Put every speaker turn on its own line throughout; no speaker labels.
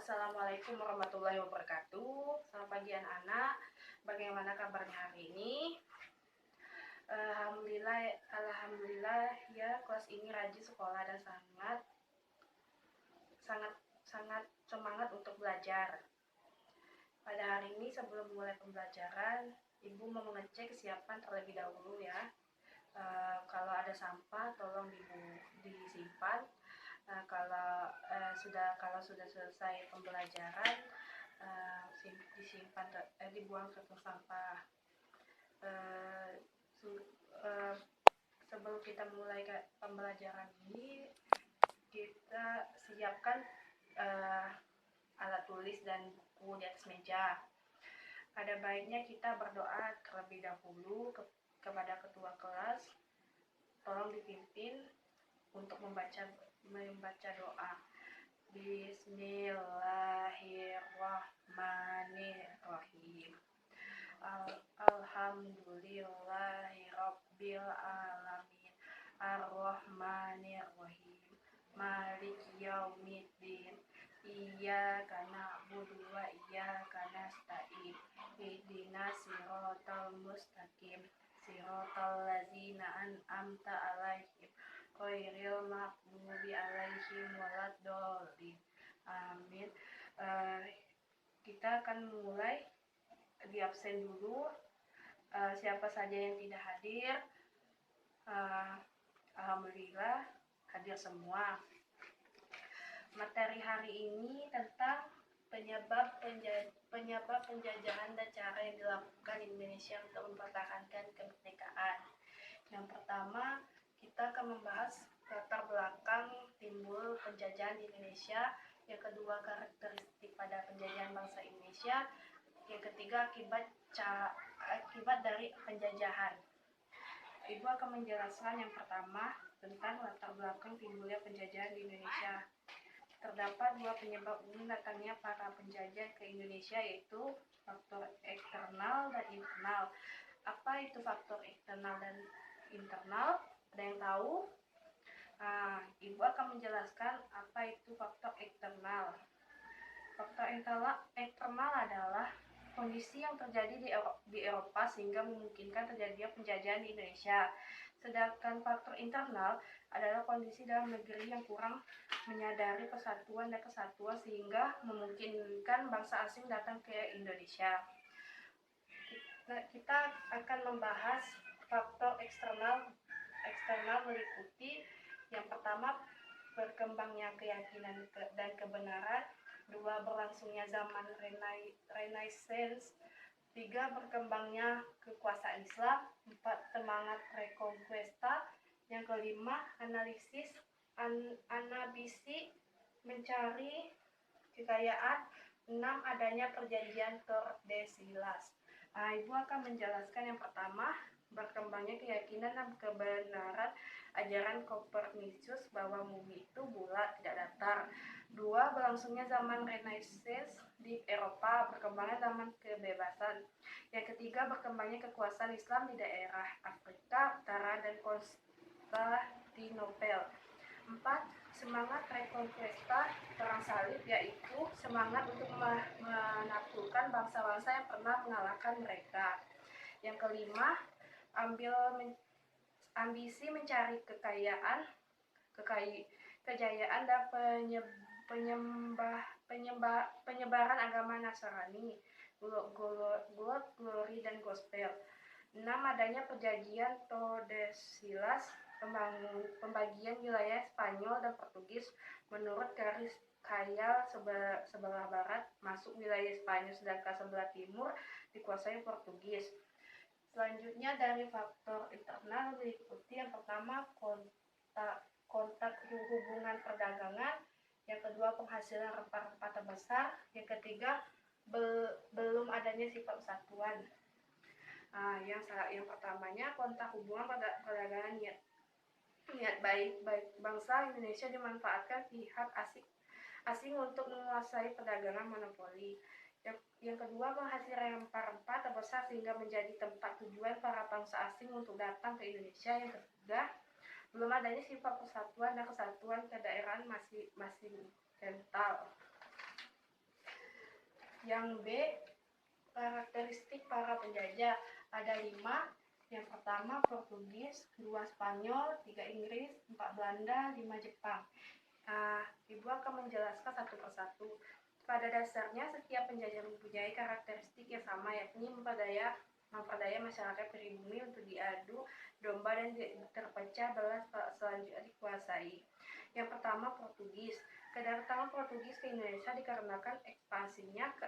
Assalamualaikum warahmatullahi wabarakatuh. Selamat pagi anak-anak. Bagaimana kabarnya hari ini? Alhamdulillah ya, kelas ini rajin sekolah dan sangat semangat untuk belajar. Pada hari ini sebelum mulai pembelajaran, Ibu mau mengecek kesiapan terlebih dahulu ya. Kalau ada sampah tolong disimpan. Kalau sudah selesai pembelajaran, dibuang ke tong sampah. Sebelum kita mulai pembelajaran ini, kita siapkan alat tulis dan buku di atas meja. Ada baiknya kita berdoa terlebih dahulu kepada ketua kelas. Tolong dipimpin untuk membaca doa. Bismillahirrahmanirrahim. Alhamdulillahirabbil alamin. Arrahmanirrahim. Maliki yaumiddin. Iyyaka na'budu wa iyyaka nasta'in. Ihdinas siratal mustaqim. Siratal ladzina an'amta 'alaihim ghairil maghdubi 'alaihim waladdallin. Amin. Kita akan mulai di absen dulu. Siapa saja yang tidak hadir, alhamdulillah hadir semua. Materi hari ini tentang penyebab penjajahan dan cara yang dilakukan Indonesia untuk mempertahankan kemerdekaan. Yang pertama, kita akan membahas latar belakang timbul penjajahan di Indonesia. Yang kedua, karakteristik pada penjajahan bangsa Indonesia. Yang ketiga, akibat dari penjajahan. Ibu akan menjelaskan yang pertama tentang latar belakang timbulnya penjajahan di Indonesia. Terdapat dua penyebab umum datangnya para penjajah ke Indonesia, yaitu faktor eksternal dan internal. Apa itu faktor eksternal dan internal? Ada yang tahu? Ibu akan menjelaskan apa itu faktor eksternal. Faktor eksternal adalah kondisi yang terjadi di Eropa sehingga memungkinkan terjadinya penjajahan di Indonesia. Sedangkan faktor internal adalah kondisi dalam negeri yang kurang menyadari persatuan dan kesatuan sehingga memungkinkan bangsa asing datang ke Indonesia. Kita akan membahas faktor eksternal meliputi yang pertama, berkembangnya keyakinan dan kebenaran. Dua, berlangsungnya zaman Renaissance. Tiga, berkembangnya kekuasaan Islam. Empat, semangat reconquista. Yang kelima, anabisi mencari kekayaan. 6, adanya perjanjian Tordesillas. Ibu akan menjelaskan yang pertama, berkembangnya keyakinan dan kebenaran ajaran Kopernikus bahwa bumi itu bulat, tidak datar. 2, berlangsungnya zaman Renaissance di Eropa, berkembangnya zaman kebebasan. Yang ketiga, berkembangnya kekuasaan Islam di daerah Afrika Utara dan Konstantinopel. 4, semangat reconquista perang salib, yaitu semangat untuk menaklukkan bangsa-bangsa yang pernah mengalahkan mereka. Yang kelima, ambisi mencari kejayaan dan penyebaran agama Nasrani, glory dan gospel. 6, adanya perjanjian Tordesillas, pembagian wilayah Spanyol dan Portugis menurut garis khayal sebelah barat masuk wilayah Spanyol, sedangkan sebelah timur dikuasai Portugis. Selanjutnya dari faktor internal meliputi yang pertama, kontak hubungan perdagangan. Yang kedua, penghasilan rempah-rempah terbesar. Yang ketiga, belum adanya sifat persatuan. Yang pertamanya, kontak hubungan perdagangan. Niat baik bangsa Indonesia dimanfaatkan pihak asing untuk menguasai perdagangan monopoli. Yang kedua, penghasilan rempah-rempah terbesar sehingga menjadi tempat tujuan para bangsa asing untuk datang ke Indonesia. Yang ketiga, belum adanya sifat persatuan dan kesatuan kedaerahan masih kental. Yang B, karakteristik para penjajah. Ada 5. Yang pertama Portugis, 2 Spanyol, 3 Inggris, 4 Belanda, 5 Jepang. Ibu akan menjelaskan satu persatu. Pada dasarnya setiap penjajah mempunyai karakteristik yang sama, yakni memperdaya masyarakat pribumi untuk diadu domba dan terpecah belah selanjutnya dikuasai. Yang pertama Portugis. Kedatangan Portugis ke Indonesia dikarenakan ekspansinya ke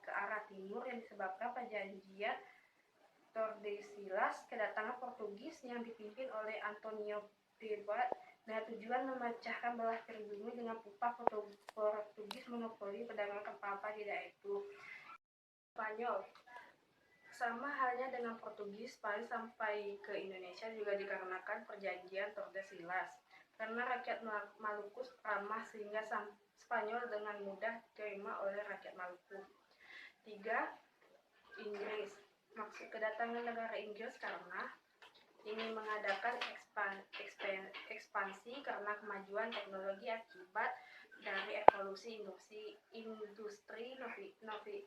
arah timur yang disebabkan perjanjian Tordesillas. Kedatangan Portugis yang dipimpin oleh Antonio Piedmont dengan tujuan memecahkan belah pribumi dengan upah Portugis monopoli perdagangan apa-apa di daerah itu. Spanyol. Sama halnya dengan Portugis, Spanyol sampai ke Indonesia juga dikarenakan perjanjian Tordesillas. Karena rakyat Maluku ramah sehingga Spanyol dengan mudah diterima oleh rakyat Maluku. 3. Inggris. Maksud kedatangan negara Inggris karena ingin mengadakan ekspansi karena kemajuan teknologi akibat dari evolusi industri.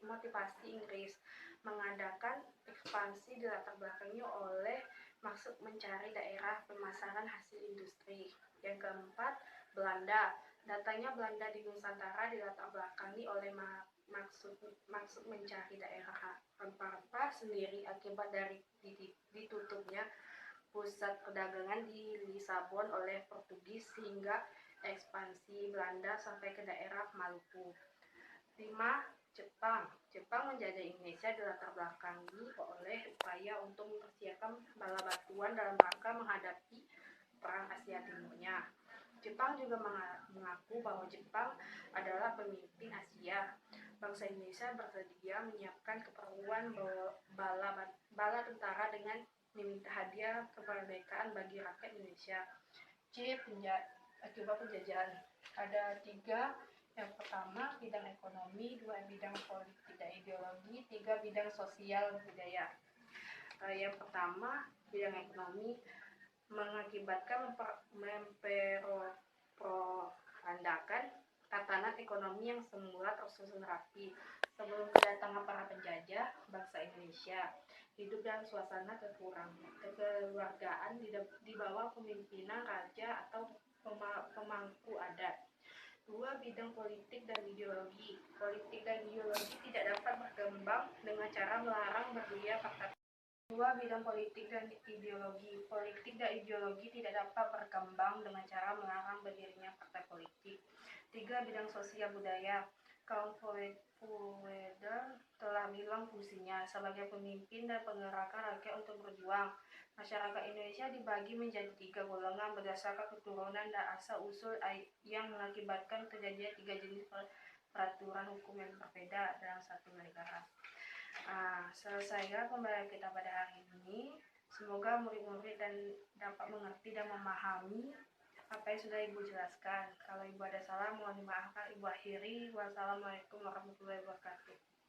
Motivasi Inggris mengadakan ekspansi dilatar belakangi oleh maksud mencari daerah pemasaran hasil industri. Yang keempat, Belanda. Datangnya Belanda di Nusantara dilatar belakangi oleh maksud mencari daerah rempah-rempah sendiri akibat dari ditutupnya pusat perdagangan di Lisabon oleh Portugis sehingga ekspansi Belanda sampai ke daerah Maluku. 5. Jepang. Jepang menjajah Indonesia dilatar belakangi oleh upaya untuk mempersiapkan bala bantuan dalam rangka menghadapi perang Asia Timurnya. Jepang juga mengaku bahwa Jepang adalah pemimpin Asia. Bangsa Indonesia bersedia menyiapkan keperluan bala tentara dengan meminta hadiah kemerdekaan bagi rakyat Indonesia. C. Akibat penjajahan. Ada 3. Yang pertama, bidang ekonomi, 2 bidang politik dan ideologi, 3 bidang sosial dan budaya. Yang pertama, bidang ekonomi mengakibatkan memperandakan tatanan ekonomi yang semula tersusun rapi. Sebelum kedatangan para penjajah, bangsa Indonesia hidup dalam suasana kekeluargaan di bawah pemimpinan raja atau pemangku adat. 2. Bidang politik dan ideologi. Politik dan ideologi tidak dapat berkembang dengan cara melarang berdirinya partai. 2. Bidang politik dan ideologi. Politik dan ideologi tidak dapat berkembang dengan cara melarang berdirinya partai politik. 3. Bidang sosial budaya. Kaum Fueder telah hilang fungsinya sebagai pemimpin dan penggerakkan rakyat untuk berjuang. Masyarakat Indonesia dibagi menjadi 3 golongan berdasarkan keturunan dan asal-usul yang mengakibatkan terjadinya 3 jenis peraturan hukum yang berbeda dalam satu negara. Selesai pembelajaran kita pada hari ini. Semoga murid-murid dapat mengerti dan memahami apa yang sudah Ibu jelaskan. Kalau Ibu ada salah, mohon dimaafkan. Ibu akhiri. Wassalamualaikum warahmatullahi wabarakatuh.